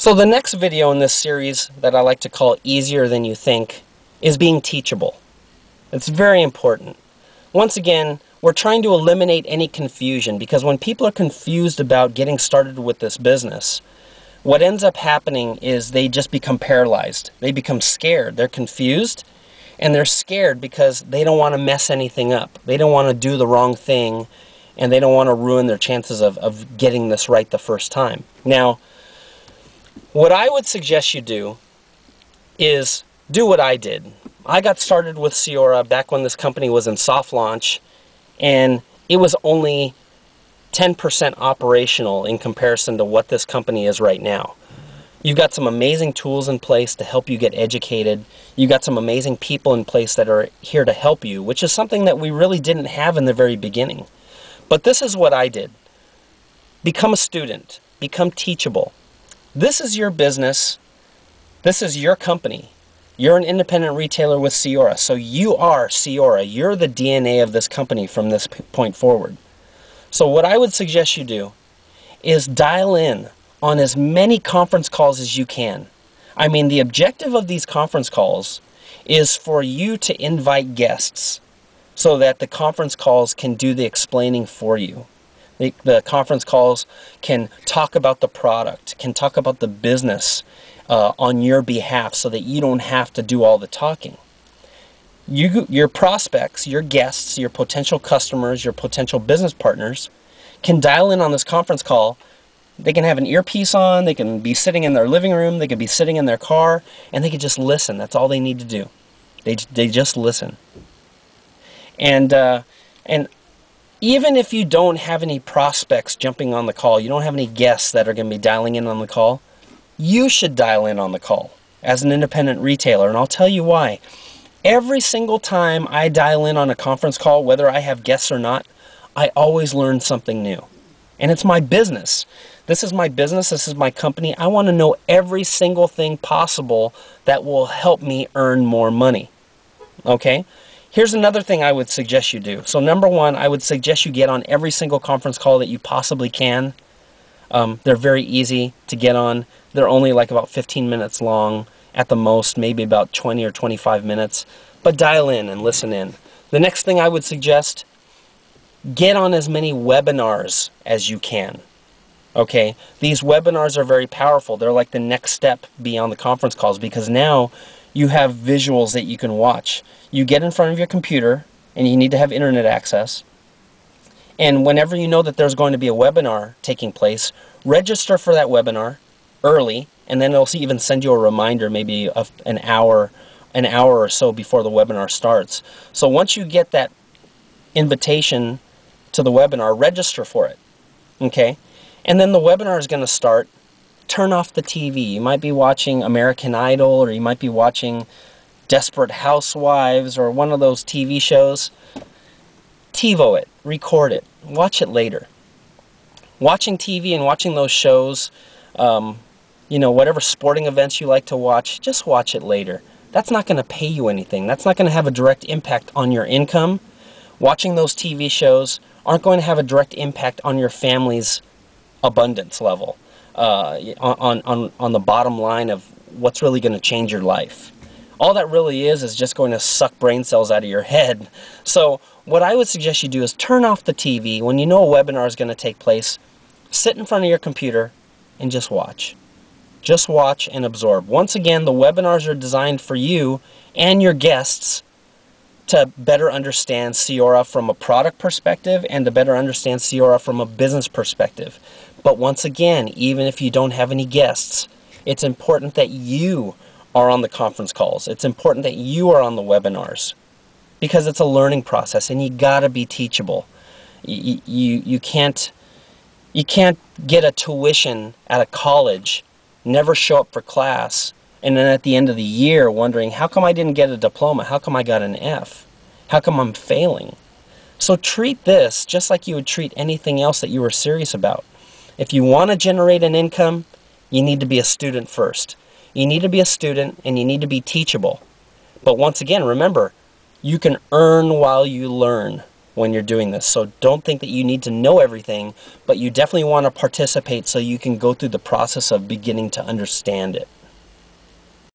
So the next video in this series that I like to call Easier Than You Think is being teachable. It's very important. Once again, we're trying to eliminate any confusion, because when people are confused about getting started with this business, what ends up happening is they just become paralyzed. They become scared. They're confused, and they're scared because they don't want to mess anything up. They don't want to do the wrong thing, and they don't want to ruin their chances of getting this right the first time. Now, what I would suggest you do is do what I did. I got started with Seora back when this company was in soft launch, and it was only 10% operational in comparison to what this company is right now. You've got some amazing tools in place to help you get educated. You've got some amazing people in place that are here to help you, which is something that we really didn't have in the very beginning. But this is what I did. Become a student. Become teachable. This is your business. This is your company. You're an independent retailer with Seora, so you are Seora. You're the DNA of this company from this point forward. So what I would suggest you do is dial in on as many conference calls as you can. I mean, the objective of these conference calls is for you to invite guests so that the conference calls can do the explaining for you. The conference calls can talk about the product, can talk about the business on your behalf so that you don't have to do all the talking. Your prospects, your guests, your potential customers, your potential business partners can dial in on this conference call. They can have an earpiece on, they can be sitting in their living room, they can be sitting in their car, and they can just listen. That's all they need to do. They just listen. And even if you don't have any prospects jumping on the call, you don't have any guests that are going to be dialing in on the call, you should dial in on the call as an independent retailer, and I'll tell you why. Every single time I dial in on a conference call, whether I have guests or not, I always learn something new. And it's my business. This is my business. This is my company. I want to know every single thing possible that will help me earn more money. Okay? Here's another thing I would suggest you do. So number one, I would suggest you get on every single conference call that you possibly can. They're very easy to get on. They're only like about 15 minutes long at the most, maybe about 20 or 25 minutes. But dial in and listen in. The next thing I would suggest, get on as many webinars as you can. Okay? These webinars are very powerful. They're like the next step beyond the conference calls, because now you have visuals that you can watch. You get in front of your computer, and you need to have internet access. And whenever you know that there's going to be a webinar taking place, register for that webinar early, and then it'll even send you a reminder maybe of an hour or so before the webinar starts. So once you get that invitation to the webinar, register for it. Okay? And then the webinar is going to start. Turn off the TV. You might be watching American Idol, or you might be watching Desperate Housewives, or one of those TV shows. TiVo it. Record it. Watch it later. Watching TV and watching those shows, you know, whatever sporting events you like to watch, just watch it later. That's not going to pay you anything. That's not going to have a direct impact on your income. Watching those TV shows aren't going to have a direct impact on your family's abundance level, on the bottom line of what's really going to change your life. All that really is just going to suck brain cells out of your head. So what I would suggest you do is turn off the TV. When you know a webinar is going to take place, sit in front of your computer and just watch. Just watch and absorb. Once again, the webinars are designed for you and your guests to better understand Seora from a product perspective and to better understand Seora from a business perspective. But once again, even if you don't have any guests, it's important that you are on the conference calls. It's important that you are on the webinars, because it's a learning process, and you gotta be teachable. You can't get a tuition at a college, never show up for class, and then at the end of the year wondering, how come I didn't get a diploma? How come I got an F? How come I'm failing? So treat this just like you would treat anything else that you were serious about. If you want to generate an income, you need to be a student first. You need to be a student, and you need to be teachable. But once again, remember, you can earn while you learn. when you're doing this. So don't think that you need to know everything, but you definitely want to participate so you can go through the process of beginning to understand it.